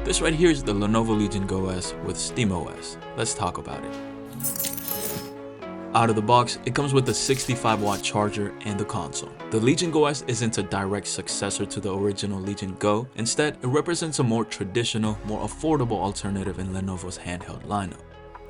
This right here is the Lenovo Legion Go S with SteamOS. Let's talk about it. Out of the box, it comes with a 65-watt charger and the console. The Legion Go S isn't a direct successor to the original Legion Go. Instead, it represents a more traditional, more affordable alternative in Lenovo's handheld lineup.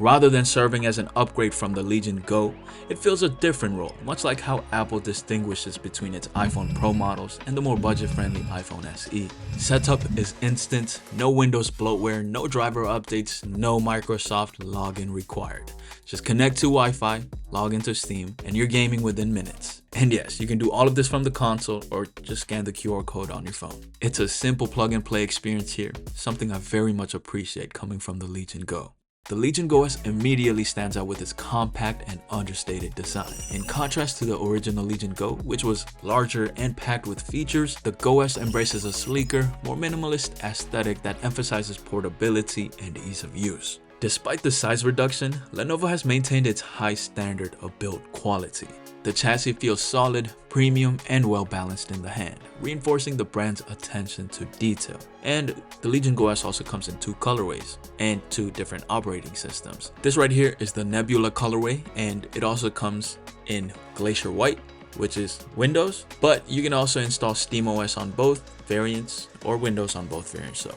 Rather than serving as an upgrade from the Legion Go, it fills a different role, much like how Apple distinguishes between its iPhone Pro models and the more budget-friendly iPhone SE. Setup is instant, no Windows bloatware, no driver updates, no Microsoft login required. Just connect to Wi-Fi, log into Steam, and you're gaming within minutes. And yes, you can do all of this from the console or just scan the QR code on your phone. It's a simple plug-and-play experience here, something I very much appreciate coming from the Legion Go. The Legion Go S immediately stands out with its compact and understated design. In contrast to the original Legion Go, which was larger and packed with features, the Go S embraces a sleeker, more minimalist aesthetic that emphasizes portability and ease of use. Despite the size reduction, Lenovo has maintained its high standard of build quality. The chassis feels solid, premium, and well balanced in the hand, reinforcing the brand's attention to detail. And the Legion Go S also comes in two colorways and two different operating systems. This right here is the Nebula colorway, and it also comes in Glacier White, which is Windows, but you can also install SteamOS on both variants or Windows on both variants, so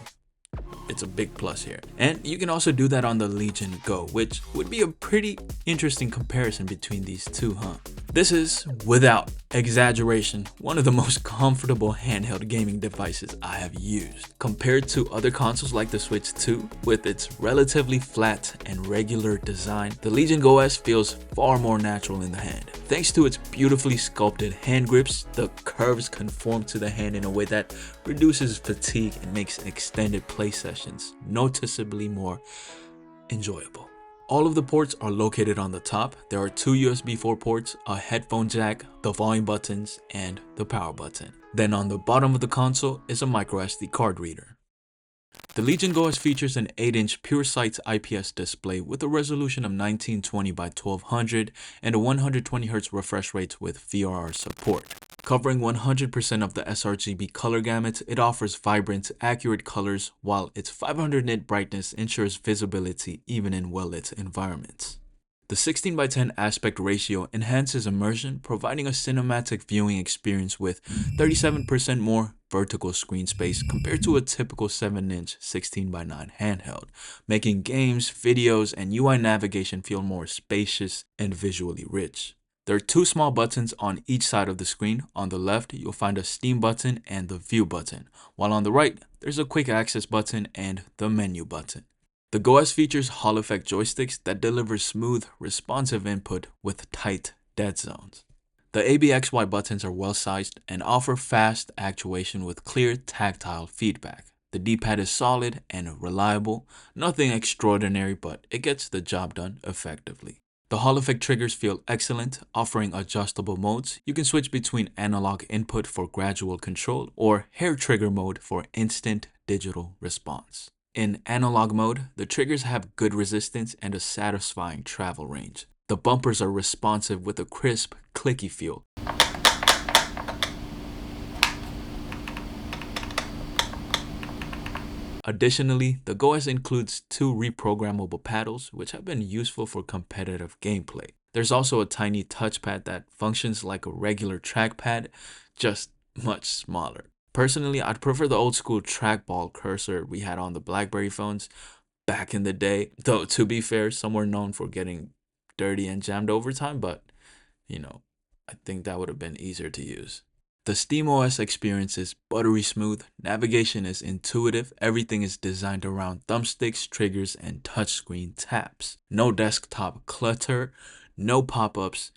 it's a big plus here. And you can also do that on the Legion Go, which would be a pretty interesting comparison between these two, huh? This is, without exaggeration, one of the most comfortable handheld gaming devices I have used. Compared to other consoles like the Switch 2, with its relatively flat and regular design, the Legion Go S feels far more natural in the hand. Thanks to its beautifully sculpted hand grips, the curves conform to the hand in a way that reduces fatigue and makes extended play sessions noticeably more enjoyable. All of the ports are located on the top. There are two USB 4 ports, a headphone jack, the volume buttons, and the power button. Then on the bottom of the console is a microSD card reader. The Legion Go S features an 8-inch Pure Sights IPS display with a resolution of 1920 by 1200 and a 120Hz refresh rate with VRR support. Covering 100% of the sRGB color gamut, it offers vibrant, accurate colors, while its 500 nit brightness ensures visibility even in well-lit environments. The 16 by 10 aspect ratio enhances immersion, providing a cinematic viewing experience with 37% more vertical screen space compared to a typical 7-inch 16 by 9 handheld, making games, videos, and UI navigation feel more spacious and visually rich. There are two small buttons on each side of the screen. On the left, you'll find a Steam button and the View button, while on the right, there's a Quick Access button and the Menu button. The Go S features Hall effect joysticks that deliver smooth, responsive input with tight dead zones. The ABXY buttons are well-sized and offer fast actuation with clear tactile feedback. The D-pad is solid and reliable, nothing extraordinary, but it gets the job done effectively. The Hall effect triggers feel excellent, offering adjustable modes. You can switch between analog input for gradual control or hair trigger mode for instant digital response. In analog mode, the triggers have good resistance and a satisfying travel range. The bumpers are responsive with a crisp, clicky feel. Additionally, the Go S includes two reprogrammable paddles, which have been useful for competitive gameplay. There's also a tiny touchpad that functions like a regular trackpad, just much smaller. Personally, I'd prefer the old school trackball cursor we had on the BlackBerry phones back in the day, though to be fair, some were known for getting dirty and jammed over time, but I think that would have been easier to use. The SteamOS experience is buttery smooth, navigation is intuitive, everything is designed around thumbsticks, triggers, and touchscreen taps. No desktop clutter, no pop-ups,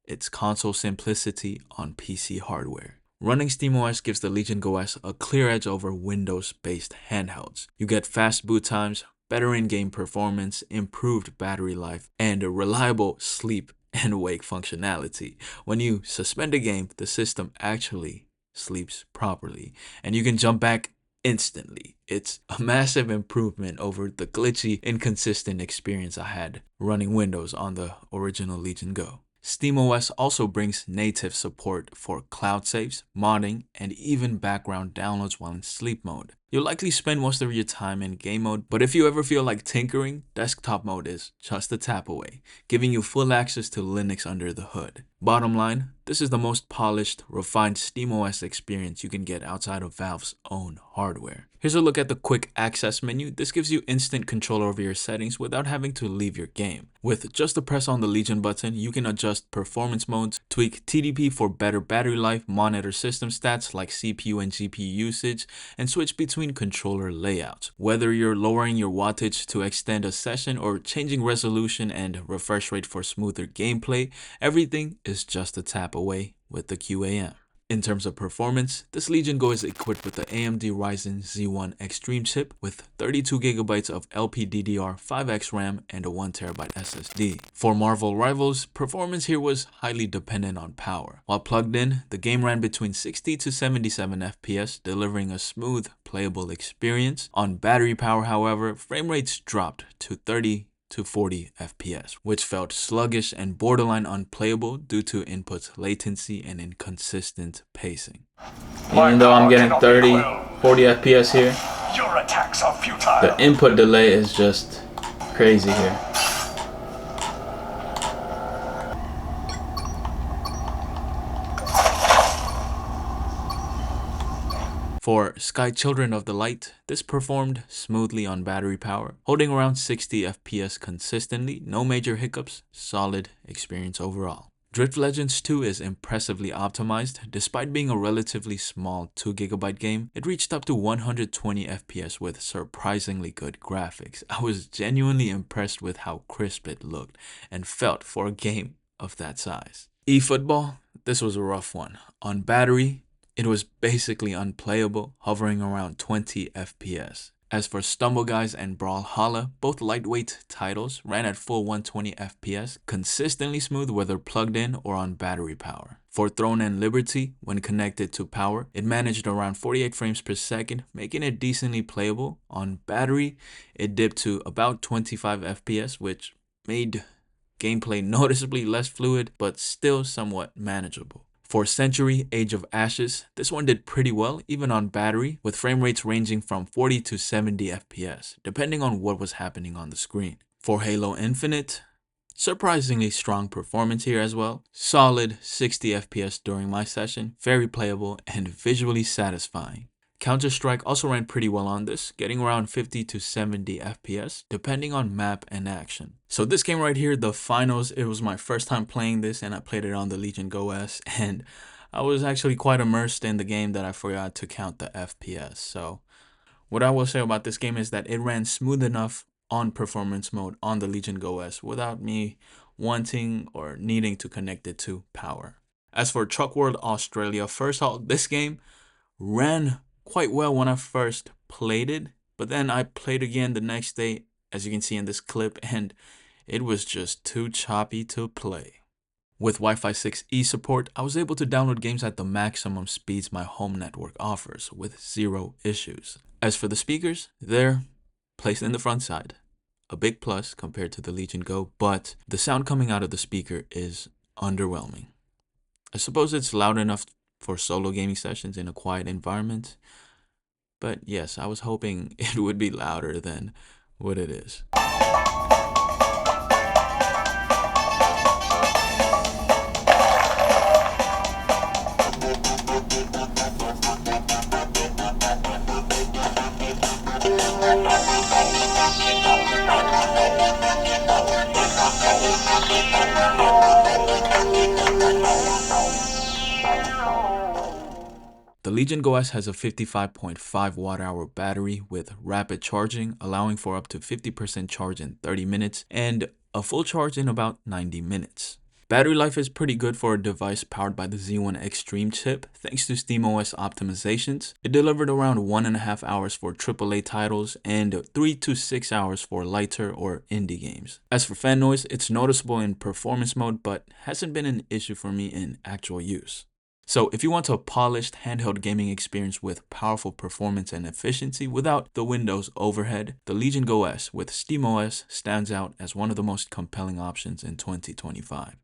it's console simplicity on PC hardware. Running SteamOS gives the Legion Go S a clear edge over Windows-based handhelds. You get fast boot times, better in-game performance, improved battery life, and a reliable sleep and wake functionality. When you suspend a game, the system actually sleeps properly, and you can jump back instantly. It's a massive improvement over the glitchy, inconsistent experience I had running Windows on the original Legion Go. SteamOS also brings native support for cloud saves, modding, and even background downloads while in sleep mode. You'll likely spend most of your time in game mode, but if you ever feel like tinkering, desktop mode is just a tap away, giving you full access to Linux under the hood. Bottom line, this is the most polished, refined SteamOS experience you can get outside of Valve's own hardware. Here's a look at the quick access menu. This gives you instant control over your settings without having to leave your game. With just a press on the Legion button, you can adjust performance modes, tweak TDP for better battery life, monitor system stats like CPU and GPU usage, and switch between controller layouts. Whether you're lowering your wattage to extend a session or changing resolution and refresh rate for smoother gameplay, everything is just a tap away with the QAM. In terms of performance, this Legion Go is equipped with the AMD Ryzen Z1 Extreme chip with 32GB of LPDDR5X RAM and a 1TB SSD. For Marvel Rivals, performance here was highly dependent on power. While plugged in, the game ran between 60 to 77 FPS, delivering a smooth, playable experience. On battery power, however, frame rates dropped to 30 to 40 FPS, which felt sluggish and borderline unplayable due to input latency and inconsistent pacing. Even though I'm getting 30, 40 FPS here, your attacks are futile. The input delay is just crazy here. For Sky Children of the Light, this performed smoothly on battery power, holding around 60 FPS consistently, no major hiccups, solid experience overall. Drift Legends 2 is impressively optimized. Despite being a relatively small 2GB game, it reached up to 120 FPS with surprisingly good graphics. I was genuinely impressed with how crisp it looked and felt for a game of that size. eFootball, this was a rough one. On battery, it was basically unplayable, hovering around 20 FPS. As for Stumble Guys and Brawlhalla, both lightweight titles ran at full 120 FPS, consistently smooth whether plugged in or on battery power. For Throne and Liberty, when connected to power, it managed around 48 frames per second, making it decently playable. On battery, it dipped to about 25 FPS, which made gameplay noticeably less fluid, but still somewhat manageable. For Century Age of Ashes, this one did pretty well, even on battery, with frame rates ranging from 40 to 70 FPS, depending on what was happening on the screen. For Halo Infinite, surprisingly strong performance here as well. Solid 60 FPS during my session, very playable and visually satisfying. Counter-Strike also ran pretty well on this, getting around 50 to 70 FPS, depending on map and action. So this game right here, the finals, it was my first time playing this and I played it on the Legion Go S, and I was actually quite immersed in the game that I forgot to count the FPS. So what I will say about this game is that it ran smooth enough on performance mode on the Legion Go S without me wanting or needing to connect it to power. As for Truck World Australia, first off, this game ran quite well when I first played it, but then I played again the next day, as you can see in this clip, and it was just too choppy to play. With Wi-Fi 6E support, I was able to download games at the maximum speeds my home network offers with zero issues. As for the speakers, they're placed in the front side, a big plus compared to the Legion Go, but the sound coming out of the speaker is underwhelming. I suppose it's loud enough for solo gaming sessions in a quiet environment, but yes, I was hoping it would be louder than what it is. The Legion Go S has a 55.5 watt-hour battery with rapid charging, allowing for up to 50% charge in 30 minutes and a full charge in about 90 minutes. Battery life is pretty good for a device powered by the Z1 Extreme chip. Thanks to SteamOS optimizations, it delivered around 1.5 hours for AAA titles and 3 to 6 hours for lighter or indie games. As for fan noise, it's noticeable in performance mode, but hasn't been an issue for me in actual use. So if you want a polished handheld gaming experience with powerful performance and efficiency without the Windows overhead, the Legion Go S with SteamOS stands out as one of the most compelling options in 2025.